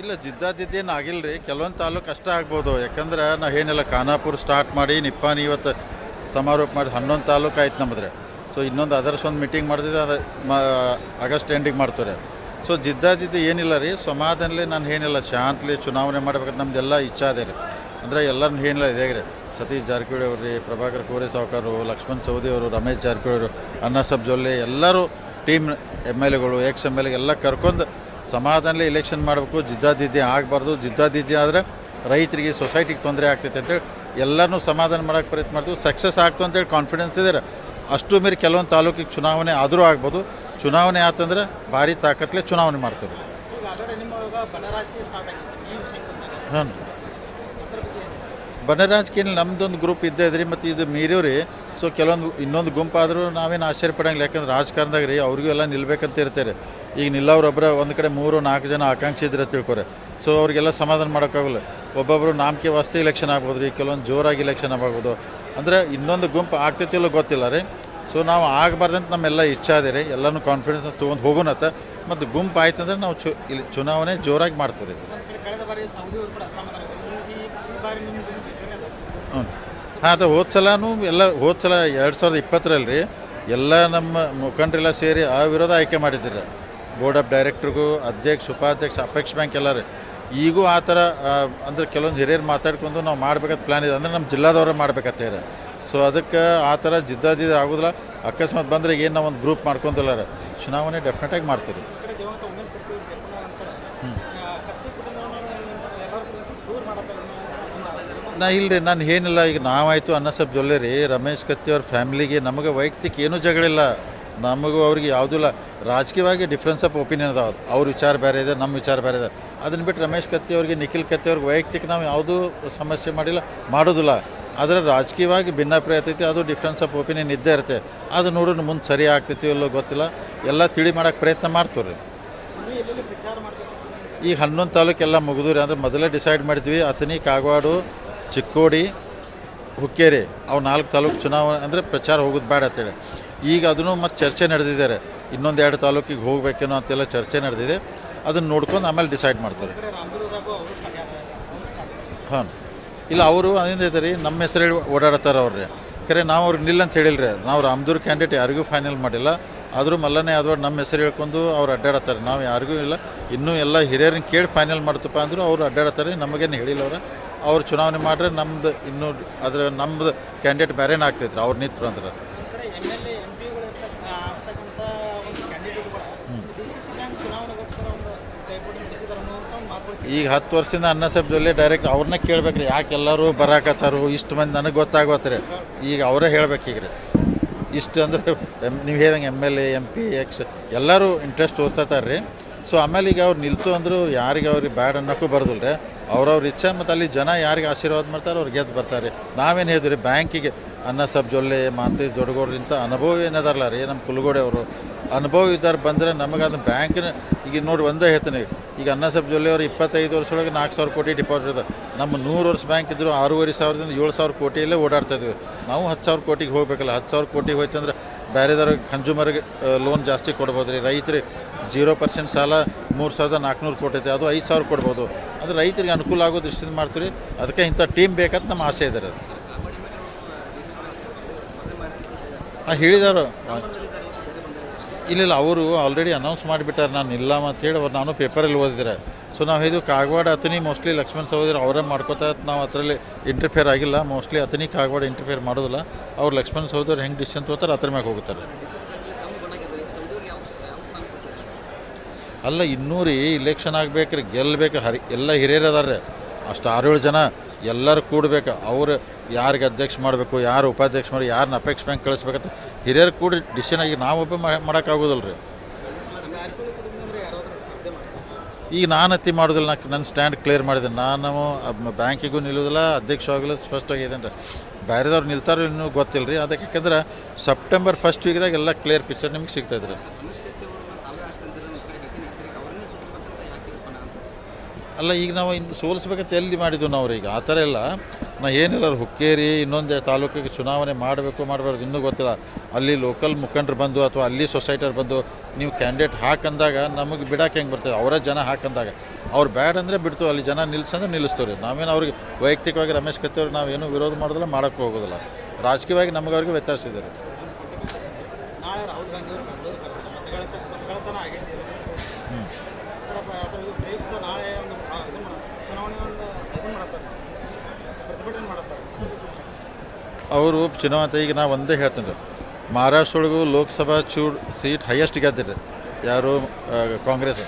ಇಲ್ಲ ಜಿದ್ದಾಜಿದ್ದೇನು ಆಗಿಲ್ಲ ರೀ, ಕೆಲವೊಂದು ತಾಲೂಕು ಅಷ್ಟೇ ಆಗ್ಬೋದು. ಯಾಕಂದ್ರೆ ನಾವು ಏನಿಲ್ಲ ಖಾನಾಪುರ ಸ್ಟಾರ್ಟ್ ಮಾಡಿ ನಿಪ್ಪಾನಿ ಇವತ್ತು ಸಮಾರೋಪ ಮಾಡಿ 11 ತಾಲೂಕು ಆಯ್ತು ನಮ್ಮದ್ರೆ. ಸೊ ಇನ್ನೊಂದು ಅದರ್ಸ್ ಒಂದು ಮೀಟಿಂಗ್ ಮಾಡ್ತಿದ್ದೆ, ಅದು ಆಗಸ್ಟ್ ಎಂಡಿಗೆ ಮಾಡ್ತಾರೆ. ಸೊ ಜಿದ್ದಾಜಿದ್ದು ಏನಿಲ್ಲ ರೀ, ಸಮಾಧಾನಲೇ ನಾನು ಏನಿಲ್ಲ ಶಾಂತಲಿ ಚುನಾವಣೆ ಮಾಡ್ಬೇಕಂತ ನಮ್ದೆಲ್ಲ ಇಚ್ಛಾ ಅದೇ ರೀ. ಅಂದರೆ ಎಲ್ಲರೂ ಏನಿಲ್ಲ ಇದೇ ರೀ, ಸತೀಶ್ ಜಾರಕಿಹೊಳಿ ಅವರು ರೀ, ಪ್ರಭಾಕರ್ ಕೋರೆ ಸಾವ್ಕಾರು, ಲಕ್ಷ್ಮಣ್ ಸವದಿ ಅವರು, ರಮೇಶ್ ಜಾರಕಿಹೊಳಿ ಅವರು, ಅಣ್ಣಾಸಾಬ್ ಜೊಲ್ಲೆ ಎಲ್ಲರೂ ಟೀಮ್ MLAಗಳು ಎಕ್ಸ್ MLA ಎಲ್ಲ ಕರ್ಕೊಂಡು ಸಮಾಧಾನಲೇ ಇಲೆಕ್ಷನ್ ಮಾಡಬೇಕು. ಜಿದ್ದಾಜಿದ್ದಿ ಆಗಬಾರ್ದು. ಜಿದ್ದಾಜಿದ್ದಿ ಆದರೆ ರೈತರಿಗೆ ಸೊಸೈಟಿಗೆ ತೊಂದರೆ ಆಗ್ತೈತೆ ಅಂತೇಳಿ ಎಲ್ಲರೂ ಸಮಾಧಾನ ಮಾಡೋಕ್ಕೆ ಪ್ರಯತ್ನ ಮಾಡ್ತೀವಿ. ಸಕ್ಸಸ್ ಆಗ್ತು ಅಂತೇಳಿ ಕಾನ್ಫಿಡೆನ್ಸ್ ಇದೆ. ಅಷ್ಟು ಮೀರಿ ಕೆಲವೊಂದು ತಾಲೂಕಿಗೆ ಚುನಾವಣೆ ಆದರೂ ಆಗ್ಬೋದು. ಚುನಾವಣೆ ಆತಂದ್ರೆ ಭಾರಿ ತಾಕತ್ಲೆ ಚುನಾವಣೆ ಮಾಡ್ತೀವಿ. ಹಾಂ, ಬಣ ರಾಜಕೀಯ ನಮ್ಮದೊಂದು ಗ್ರೂಪ್ ಇದ್ದೇ ಇದ್ರಿ, ಮತ್ತು ಇದು ಮೀರಿವ್ರಿ. ಸೊ ಕೆಲವೊಂದು ಇನ್ನೊಂದು ಗುಂಪಾದರೂ ನಾವೇನು ಆಶ್ಚರ್ಯ ಪಡಂಗಿಲ್ಲ. ಯಾಕಂದ್ರೆ ರಾಜಕಾರಣದಾಗ ರೀ ಅವ್ರಿಗೂ ಎಲ್ಲ ನಿಲ್ಬೇಕಂತ ಇರ್ತಾರೆ. ಈಗ ನಿಲ್ಲವ್ರೊಬ್ಬರ ಒಂದು ಕಡೆ 3-4 ಜನ ಆಕಾಂಕ್ಷಿ ಇದ್ರೆ ತಿಳ್ಕೊರೆ. ಸೊ ಅವ್ರಿಗೆಲ್ಲ ಸಮಾಧಾನ ಮಾಡೋಕ್ಕಾಗಲ್ಲ. ಒಬ್ಬೊಬ್ಬರು ನಾಮಕೆ ವಾಸ್ತೆ ಇಲೆಕ್ಷನ್ ಆಗ್ಬೋದು ರೀ, ಕೆಲವೊಂದು ಜೋರಾಗಿ ಇಲೆಕ್ಷನ್ ಆಗ್ಬೋದು. ಅಂದರೆ ಇನ್ನೊಂದು ಗುಂಪು ಆಗ್ತೈತಿಲ್ಲೋ ಗೊತ್ತಿಲ್ಲ ರೀ. ಸೊ ನಾವು ಆಗಬಾರ್ದಂತ ನಮ್ಮೆಲ್ಲ ಇಚ್ಛೆ ಅದೇ ರೀ. ಎಲ್ಲನೂ ಕಾನ್ಫಿಡೆನ್ಸ್ ತೊಗೊಂಡು ಹೋಗೋಣತ್ತ. ಮತ್ತು ಗುಂಪು ಆಯ್ತು ಅಂದ್ರೆ ನಾವು ಇಲ್ಲಿ ಚುನಾವಣೆ ಜೋರಾಗಿ ಮಾಡ್ತೀವಿ ರೀ. ಹ್ಞೂ, ಹಾಂ, ಅದು ಹೋದ ಸಲನೂ ಎಲ್ಲ ಹೋದ ಸಲ 2020ರಲ್ಲಿ ರೀ ಎಲ್ಲ ನಮ್ಮ ಮುಖಂಡರೆಲ್ಲ ಸೇರಿ ಅವಿರೋಧ ಆಯ್ಕೆ ಮಾಡಿದ್ದೀರಿ. ಬೋರ್ಡ್ ಆಫ್ ಡೈರೆಕ್ಟ್ರಿಗೂ, ಅಧ್ಯಕ್ಷ, ಉಪಾಧ್ಯಕ್ಷ, ಅಪೆಕ್ಸ್ ಬ್ಯಾಂಕ್ ಎಲ್ಲರೂ. ಈಗೂ ಆ ಥರ ಅಂದ್ರೆ ಕೆಲವೊಂದು ಹಿರಿಯರು ಮಾತಾಡ್ಕೊಂಡು ನಾವು ಮಾಡ್ಬೇಕಂತ ಪ್ಲ್ಯಾನ್ ಇದೆ. ಅಂದರೆ ನಮ್ಮ ಜಿಲ್ಲಾದವ್ರೆ ಮಾಡ್ಬೇಕತ್ತೇರ. ಸೊ ಅದಕ್ಕೆ ಆ ಥರ ಜಿದ್ದಾಜಿದ್ದು ಆಗೋದಿಲ್ಲ. ಅಕಸ್ಮಾತ್ ಬಂದರೆ ಏನು ನಾವು ಒಂದು ಗ್ರೂಪ್ ಮಾಡ್ಕೊಂತಲ್ಲ ಚುನಾವಣೆ ಡೆಫಿನೆಟಾಗಿ ಮಾಡ್ತೀವಿ. ನಾ ಇಲ್ಲರಿ, ನಾನು ಏನಿಲ್ಲ. ಈಗ ನಾವಾಯಿತು ಅಣ್ಣಾಸಾಬ್ ಜೊಲ್ಲೆ ರೀ, ರಮೇಶ್ ಕತ್ತಿ ಅವ್ರ ಫ್ಯಾಮಿಲಿಗೆ ನಮಗೆ ವೈಯಕ್ತಿಕ ಏನೂ ಜಗಳಿಲ್ಲ. ನಮಗೂ ಅವ್ರಿಗೆ ಯಾವುದೂ ಇಲ್ಲ. ರಾಜಕೀಯವಾಗಿ ಡಿಫ್ರೆನ್ಸ್ ಆಫ್ ಒಪಿನಿಯನ್ ಅದಾವೆ. ಅವ್ರ ವಿಚಾರ ಬೇರೆ ಇದೆ, ನಮ್ಮ ವಿಚಾರ ಬೇರೆ ಇದೆ. ಅದನ್ನು ಬಿಟ್ಟು ರಮೇಶ್ ಕತ್ತಿ ಅವ್ರಿಗೆ, ನಿಖಿಲ್ ಕತ್ತಿ ಅವ್ರಿಗೆ ವೈಯಕ್ತಿಕ ನಾವು ಯಾವುದೂ ಸಮಸ್ಯೆ ಮಾಡಿಲ್ಲ, ಮಾಡೋದಿಲ್ಲ. ಆದರೆ ರಾಜಕೀಯವಾಗಿ ಭಿನ್ನಾಭಿಪ್ರಾಯ ಆಗ್ತೈತಿ, ಅದು ಡಿಫ್ರೆನ್ಸ್ ಆಫ್ ಒಪಿನಿಯನ್ ಇದ್ದೇ ಇರುತ್ತೆ. ಅದು ನೋಡೋಣ ಮುಂದೆ ಸರಿ ಆಗ್ತೈತಿ ಇಲ್ಲೋ ಗೊತ್ತಿಲ್ಲ. ಎಲ್ಲ ತಿಳಿ ಮಾಡೋಕ್ಕೆ ಪ್ರಯತ್ನ ಮಾಡ್ತೀವಿ ರೀ. ಈಗ 11 ತಾಲೂಕೆಲ್ಲ ಮುಗಿದ್ರಿ. ಅಂದರೆ ಮೊದಲೇ ಡಿಸೈಡ್ ಮಾಡಿದ್ವಿ, ಅಥಣಿ, ಕಾಗವಾಡ, ಚಿಕ್ಕೋಡಿ, ಹುಕ್ಕೇರಿ ಅವು 4 ತಾಲೂಕು ಚುನಾವಣೆ ಅಂದರೆ ಪ್ರಚಾರ ಹೋಗೋದು ಬೇಡ ಅಂತೇಳಿ. ಈಗ ಅದನ್ನು ಮತ್ತು ಚರ್ಚೆ ನಡೆದಿದ್ದಾರೆ. ಇನ್ನೊಂದು 2 ತಾಲೂಕಿಗೆ ಹೋಗಬೇಕೇನೋ ಅಂತೆಲ್ಲ ಚರ್ಚೆ ನಡೆದಿದೆ. ಅದನ್ನು ನೋಡ್ಕೊಂಡು ಆಮೇಲೆ ಡಿಸೈಡ್ ಮಾಡ್ತಾರೆ. ಹಾಂ, ಇಲ್ಲ ಅವರು ಅದೇನಿದೆ ರೀ, ನಮ್ಮ ಹೆಸರು ಹೇಳಿ ಓಡಾಡ್ತಾರೆ ಅವ್ರಿ. ಖರೆ ನಾವು ಅವ್ರಿಗೆ ನಿಲ್ಲ ಅಂತ ಹೇಳಿಲ್ರಿ. ನಾವು ರಾಮದುರ್ಗ ಕ್ಯಾಂಡಿಡೇಟ್ ಯಾರಿಗೂ ಫೈನಲ್ ಮಾಡಿಲ್ಲ. ಆದರೂ ಮಲ್ಲನೇ ಆದವ್ರು ನಮ್ಮ ಹೆಸರು ಹೇಳ್ಕೊಂಡು ಅವ್ರು ಅಡ್ಡಾಡತ್ತಾರೆ. ನಾವು ಯಾರಿಗೂ ಇಲ್ಲ. ಇನ್ನೂ ಎಲ್ಲ ಹಿರಿಯರನ್ನ ಕೇಳಿ ಫೈನಲ್ ಮಾಡ್ತಪ್ಪ ಅಂದರು ಅವರು ಅಡ್ಡಾಡತ್ತಾರೆ. ನಮಗೇನು ಹೇಳಿಲ್ಲ ಅವ್ರು ಚುನಾವಣೆ ಮಾಡ್ರೆ ನಮ್ದು ಇನ್ನೂ ಅದ್ರ ನಮ್ಮದು ಕ್ಯಾಂಡಿಡೇಟ್ ಬೇರೆನೇ ಆಗ್ತೈತ್ರಿ ಅವ್ರು ನಿಂತರು ಅಂದ್ರೆ. ಈಗ 10 ವರ್ಷದಿಂದ ಅಣ್ಣಾಸಾಬ್ ಜೊಲ್ಲೆ ಡೈರೆಕ್ಟ್ ಅವ್ರನ್ನ ಕೇಳ್ಬೇಕ್ರಿ, ಯಾಕೆ ಎಲ್ಲರೂ ಬರಾಕತ್ತಾರು ಇಷ್ಟು ಮಂದಿ ನನಗೆ ಗೊತ್ತಾಗೋತ್ರಿ. ಈಗ ಅವರೇ ಹೇಳ್ಬೇಕು ಈಗ ರೀ. ಇಷ್ಟು ಅಂದ್ರೆ ನೀವು ಹೇಳ್ದಂಗೆ MLA, MP, ಎಕ್ಸ್ ಎಲ್ಲರೂ ಇಂಟ್ರೆಸ್ಟ್ ತೋರ್ಸತ್ತಾರೆ ರೀ. ಸೊ ಆಮೇಲೆ ಈಗ ಅವ್ರು ನಿಲ್ತು ಅಂದರೂ ಯಾರಿಗೆ ಅವ್ರಿಗೆ ಬ್ಯಾಡ್ ಅನ್ನೋಕ್ಕೂ ಬರೋದಿಲ್ಲ ರೀ. ಅವ್ರವ್ರ ಇಚ್ಛೆ. ಮತ್ತು ಅಲ್ಲಿ ಜನ ಯಾರಿಗೆ ಆಶೀರ್ವಾದ ಮಾಡ್ತಾರೆ ಅವ್ರು ಗೆದ್ದು ಬರ್ತಾರೆ. ನಾವೇನು ಹೇಳಿದ್ವಿ ರೀ, ಬ್ಯಾಂಕಿಗೆ ಅಣ್ಣಾಸಾಬ್ ಜೊಲ್ಲೆ, ಮಾಂತೇಶ್ ದೊಡ್ಡಗೌಡ್ರಿಂತ ಅನುಭವ ಏನದಾರಲ್ಲ ರೀ, ನಮ್ಮ ಕುಲಗೋಡೆ ಅವರು ಅನುಭವ ಇದ್ದಾರೆ. ಬಂದರೆ ನಮಗೆ ಅದನ್ನು ಬ್ಯಾಂಕಿನ ಈಗ ನೋಡಿ ಒಂದೇ ಹೇಳ್ತೀನಿ. ಈಗ ಅಣ್ಣಾಸಾಬ್ ಜೊಲ್ಲೆ ಅವರು 25 ವರ್ಷದೊಳಗೆ 4,000 ಕೋಟಿ ಡಿಪಾಸಿಟ್ ಇದೆ. ನಮ್ಮ 100 ವರ್ಷ ಬ್ಯಾಂಕ್ ಇದ್ದರು 6,500ದಿಂದ 7,000 ಕೋಟಿಯಲ್ಲೇ ಓಡಾಡ್ತಾಯಿದ್ವಿ. ನಾವು 10,000 ಕೋಟಿಗೆ ಹೋಗಬೇಕಲ್ಲ. 10,000 ಕೋಟಿಗೆ ಹೋಯ್ತಂದ್ರೆ ಬೇರೆದವ್ರಿಗೆ ಕನ್ಸ್ಯೂಮರ್ಗೆ ಲೋನ್ ಜಾಸ್ತಿ ಕೊಡ್ಬೋದು ರೀ. ರೈತರಿಗೆ 0% ಸಾಲ 3,400 ಕೋಟಿ ಐತೆ, ಅದು 5,000 ಕೊಡ್ಬೋದು. ಅದು ರೈತರಿಗೆ ಅನುಕೂಲ ಆಗೋ ದೃಷ್ಟಿಯಿಂದ ಮಾಡ್ತೀವಿ. ಅದಕ್ಕೆ ಇಂಥ ಟೀಮ್ ಬೇಕಂತ ನಮ್ಮ ಆಸೆ ಇದೆ. ಅದು ಹೇಳಿದವರು ಇಲ್ಲ, ಅವರು ಆಲ್ರೆಡಿ ಅನೌನ್ಸ್ ಮಾಡಿಬಿಟ್ಟಾರೆ ನಾನು ಇಲ್ಲ ಅಂತೇಳಿ. ಅವ್ರು ನಾನು ಪೇಪರಲ್ಲಿ ಓದಿದ್ರೆ. ಸೊ ನಾವು ಇದು ಕಾಗವಾಡ, ಅಥಣಿ ಮೋಸ್ಟ್ಲಿ ಲಕ್ಷ್ಮಣ್ ಸಹೋದರ ಅವರೇ ಮಾಡ್ಕೋತಾರೆ. ನಾವು ಅದರಲ್ಲಿ ಇಂಟರ್ಫಿಯರ್ ಆಗಿಲ್ಲ. ಮೋಸ್ಟ್ಲಿ ಅಥಣಿ, ಕಾಗವಾಡ ಇಂಟರ್ಫಿಯರ್ ಮಾಡೋದಿಲ್ಲ. ಅವ್ರು ಲಕ್ಷ್ಮಣ್ ಸಹೋದರ ಹೆಂಗೆ ಡಿಸಿಷನ್ ತೊಗೋತಾರೆ ಅದ್ರ ಮ್ಯಾಗೆ ಹೋಗ್ತಾರೆ. ಅಲ್ಲ ಇನ್ನೂ ರೀ ಇಲೆಕ್ಷನ್ ಆಗಬೇಕ್ರಿ, ಗೆಲ್ಲಬೇಕು. ಎಲ್ಲ ಹಿರಿಯರು ಅದಾರೆ. ಅಷ್ಟು 6-7 ಜನ ಎಲ್ಲರೂ ಕೂಡಬೇಕು. ಅವ್ರು ಯಾರಿಗೆ ಅಧ್ಯಕ್ಷ ಮಾಡಬೇಕು, ಯಾರು ಉಪಾಧ್ಯಕ್ಷ ಮಾಡಿ, ಯಾರನ್ನ ಅಪೆಕ್ಸ್ ಬ್ಯಾಂಕ್ ಕಳಿಸ್ಬೇಕಂತ ಹಿರಿಯರು ಕೂಡಿ ಡಿಸಿಷನ್ ಆಗಿ ನಾವೊಬ್ಬ ಮಾಡೋಕ್ಕಾಗೋದಿಲ್ಲ ರೀ. ಈಗ ನಾನು ಅತಿ ಮಾಡೋದಿಲ್ಲ. ನನ್ನ ಸ್ಟ್ಯಾಂಡ್ ಕ್ಲಿಯರ್ ಮಾಡಿದೆ. ನಾನು ಬ್ಯಾಂಕಿಗೂ ನಿಲ್ಲೋದಿಲ್ಲ, ಅಧ್ಯಕ್ಷ ಆಗಲಿಲ್ಲ, ಸ್ಪಷ್ಟವಾಗಿದ್ದೇನೆ ರೀ. ಬೇರೆದವ್ರು ನಿಲ್ತಾರೋ ಇನ್ನೂ ಗೊತ್ತಿಲ್ಲ ರೀ. ಅದಕ್ಕೆ ಯಾಕಂದ್ರೆ ಸೆಪ್ಟೆಂಬರ್ 1st ವೀಕ್ದಾಗ ಎಲ್ಲ ಕ್ಲಿಯರ್ ಪಿಕ್ಚರ್ ನಿಮ್ಗೆ ಸಿಗ್ತಾಯಿದ್ರಿ. ಅಲ್ಲ ಈಗ ನಾವು ಇನ್ನು ಸೋಲಿಸ್ಬೇಕಂತ ಎಲ್ಲಿ ಮಾಡಿದ್ವು ನಾವು ಈಗ ಆ ಥರ ಎಲ್ಲ. ನಾ ಏನಿಲ್ಲ ಹುಕ್ಕೇರಿ ಇನ್ನೊಂದು ತಾಲೂಕಿಗೆ ಚುನಾವಣೆ ಮಾಡಬಾರ್ದು ಇನ್ನೂ ಗೊತ್ತಿಲ್ಲ. ಅಲ್ಲಿ ಲೋಕಲ್ ಮುಖಂಡರು ಬಂದು ಅಥವಾ ಅಲ್ಲಿ ಸೊಸೈಟಿಯವ್ರು ಬಂದು ನೀವು ಕ್ಯಾಂಡಿಡೇಟ್ ಹಾಕಂದಾಗ ನಮಗೆ ಬಿಡೋಕೆ ಹೆಂಗೆ ಬರ್ತದೆ, ಅವರ ಜನ ಹಾಕಂದಾಗ ಅವ್ರು ಬ್ಯಾಡ್ ಅಂದರೆ ಬಿಡ್ತು, ಅಲ್ಲಿ ಜನ ನಿಲ್ಸಂದ್ರೆ ನಿಲ್ಲಿಸ್ತೀವಿ ರೀ. ನಾವೇನು ಅವ್ರಿಗೆ ವೈಯಕ್ತಿಕವಾಗಿ ರಮೇಶ್ ಕತ್ತಿ ಅವ್ರಿಗೆ ನಾವೇನು ವಿರೋಧ ಮಾಡೋದಿಲ್ಲ, ಮಾಡೋಕ್ಕೆ ಹೋಗೋದಿಲ್ಲ. ರಾಜಕೀಯವಾಗಿ ನಮಗೆ ಅವ್ರಿಗೆ ವ್ಯತ್ಯಾಸ ಇದೆ ರೀ. ನಾಳೆ ರಾಹುಲ್ ಗಾಂಧಿ ಅವರು ಬೆಂಗಳೂರು ಮತಗಳತನ ಆಗೈತಿ ಪ್ರಯುಕ್ತ ನಾಳೆ ಒಂದು ಚುನಾವಣೆ ಒಂದು ಇದನ್ನು ಮಾಡ್ತಾರೆ, ಪ್ರತಿಭಟನೆ ಮಾಡ್ತಾರೆ. ಅವರು ಚುನಾವಣೆ ಈಗ ನಾವು ಒಂದೇ ಹೇಳ್ತೀನಿ ರೀ, ಮಹಾರಾಷ್ಟ್ರ ಒಳಗೂ ಲೋಕಸಭಾ ಸೀಟ್ ಹೈಯೆಸ್ಟ್ ಗೆದ್ದಿರಿ ಯಾರು ಕಾಂಗ್ರೆಸ್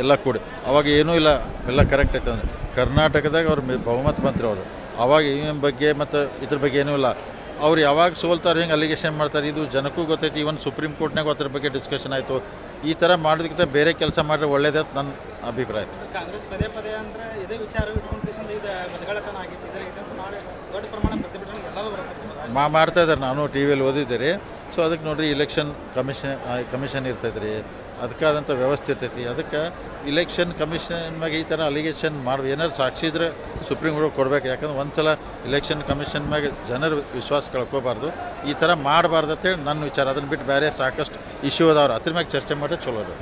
ಎಲ್ಲ ಕೂಡಿ. ಅವಾಗ ಏನೂ ಇಲ್ಲ, ಎಲ್ಲ ಕರೆಕ್ಟ್ ಐತೆ ಅಂದರೆ ಕರ್ನಾಟಕದಾಗ ಅವ್ರ ಬಹುಮತ ಬಂತ್ರಿ ಅವ್ರದ್ದು. ಅವಾಗ ಈ ಬಗ್ಗೆ ಮತ್ತು ಇದ್ರ ಬಗ್ಗೆ ಏನೂ ಇಲ್ಲ. ಅವ್ರು ಯಾವಾಗ ಸೋಲ್ತಾರೆ ಹಿಂಗೆ ಅಲಿಗೇಷನ್ ಮಾಡ್ತಾರೆ, ಇದು ಜನಕ್ಕೂ ಗೊತ್ತೈತಿ. ಈವನ್ ಸುಪ್ರೀಂ ಕೋರ್ಟ್ನಾಗ ಅದ್ರ ಬಗ್ಗೆ ಡಿಸ್ಕಷನ್ ಆಯಿತು. ಈ ಥರ ಮಾಡೋದಕ್ಕಿಂತ ಬೇರೆ ಕೆಲಸ ಮಾಡಿದ್ರೆ ಒಳ್ಳೇದೇ ಅಂತ ನನ್ನ ಅಭಿಪ್ರಾಯ. ಕಾಂಗ್ರೆಸ್ ಪದೇ ಪದೇ ಅಂದರೆ ಇದೇ ವಿಚಾರ ಇಟ್ಕೊಂಡು ಇದು ಮತಗಳತನ ಆಗೈತಿ, ನಾಳೆ ದೊಡ್ಡ ಪ್ರಮಾಣ ಪ್ರತಿಭಟನೆ ಎಲ್ಲರೂ ಬರುತ್ತೆ ಮಾಡ್ತಾ ಇದ್ದಾರೆ. ನಾನು ಟಿ ವಿಯಲ್ಲಿ ಓದಿದ್ದೆ ರೀ. ಸೊ ಅದಕ್ಕೆ ನೋಡಿರಿ, ಇಲೆಕ್ಷನ್ ಕಮಿಷನ್ ಇರ್ತೈತೆ ರೀ, ಅದಕ್ಕಾದಂಥ ವ್ಯವಸ್ಥೆ ಇರ್ತೈತಿ. ಅದಕ್ಕೆ ಇಲೆಕ್ಷನ್ ಕಮಿಷನ್ ಮ್ಯಾಗೆ ಈ ಥರ ಅಲಿಗೇಷನ್ ಏನಾದ್ರು ಸಾಕ್ಷಿ ಇದ್ರೆ ಸುಪ್ರೀಂ ಕೋರ್ಟ್ ಕೊಡ್ಬೇಕು. ಯಾಕಂದ್ರೆ ಒಂದು ಸಲ ಇಲೆಕ್ಷನ್ ಕಮಿಷನ್ ಮ್ಯಾಗೆ ಜನರ ವಿಶ್ವಾಸ ಕಳ್ಕೊಬಾರ್ದು, ಈ ಥರ ಮಾಡಬಾರ್ದು ಅಂತೇಳಿ ನನ್ನ ವಿಚಾರ. ಅದನ್ನು ಬಿಟ್ಟು ಬೇರೆ ಸಾಕಷ್ಟು ಇಶ್ಯೂ ಅದಾವ್ರು, ಅದ್ರ ಮ್ಯಾಗೆ ಚರ್ಚೆ ಮಾಡಿ ಚಲೋ ಅದು.